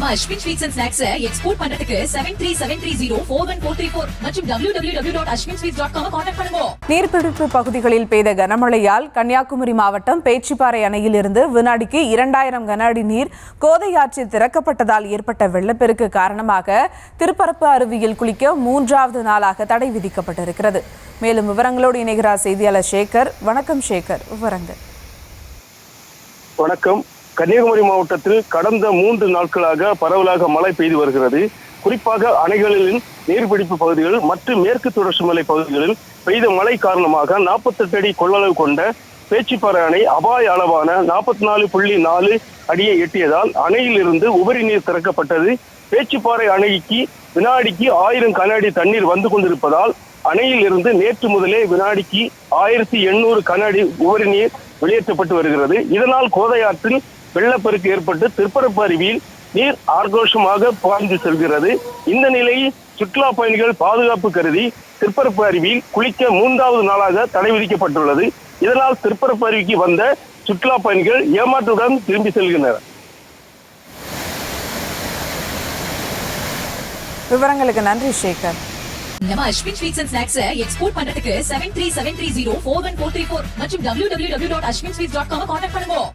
நம்ம Ashwin sweets and snacks export பண்றதுக்கு 7373041434 மற்றும் www.ashwinsweets.com கான்டாக்ட் பண்ணுங்க. நீர்பிடிப்பு பகுதிகளில் பெய்த கனமழையால் கன்னியாகுமரி மாவட்டம் பேச்சிப்பாறை அணையில் இருந்து வினாடிக்கு 2000 கன அடி நீர் கோதை ஆற்றில் திறக்கப்பட்டதால் ஏற்பட்ட வெள்ளப்பெருக்கு காரணமாக திருப்பரப்பு அருவியில் குளிக்க 3வது நாளாக தடை விதிக்கப்பட்டிருக்கிறது. மேலும் விவரங்களோடு இணைகிறார் செய்தியாளர் சேகர். வணக்கம் சேகர், விவரங்கள். வணக்கம். கன்னியாகுமரி மாவட்டத்தில் கடந்த 3 நாட்களாக பரவலாக மழை பெய்து வருகிறது. குறிப்பாக அணைகளின் நீர்பிடிப்பு பகுதிகள் மற்றும் மேற்கு தொடர்ச்சி மலை பகுதிகளில் பெய்த மழை காரணமாக 48 அடி கொள்ளளவு கொண்ட பேச்சிப்பாறை அணை அபாய அளவான 44.4 அடியை எட்டியதால் அணையில் இருந்து உபரி நீர் திறக்கப்பட்டது. பேச்சிப்பாறை அணைக்கு வினாடிக்கு 1000 கன அடி தண்ணீர் வந்து கொண்டிருப்பதால் அணையில் இருந்து நேற்று முதலே வினாடிக்கு 1800 கன அடி உபரி நீர் வெளியேற்றப்பட்டு வருகிறது. இதனால் கோதை ஆற்றில் வெள்ளப்பெருக்கு ஏற்பட்டு திருப்பரப்பு அருவியில் நீர் ஆக்ரோஷமாக பாய்ந்து செல்கிறது. இந்த நிலையில் சுற்றுலா பயணிகள் பாதுகாப்பு கருதி திருப்பரப்பு அருவியில் குளிக்க 3வது நாளாக தடை விதிக்கப்பட்டுள்ளது. இதனால் திருப்பரப்பு அருவிக்கு வந்த சுற்றுலா பயணிகள் ஏமாற்றத்துடன் திரும்பி செல்கின்றனர். விவரங்களுக்கு நன்றி சேகர். நம்ம Ashwin sweets and snacks export பண்றதுக்கு 7373041434 மற்றும் www.ashwinsweets.com கான்டாக்ட் பண்ணுங்க.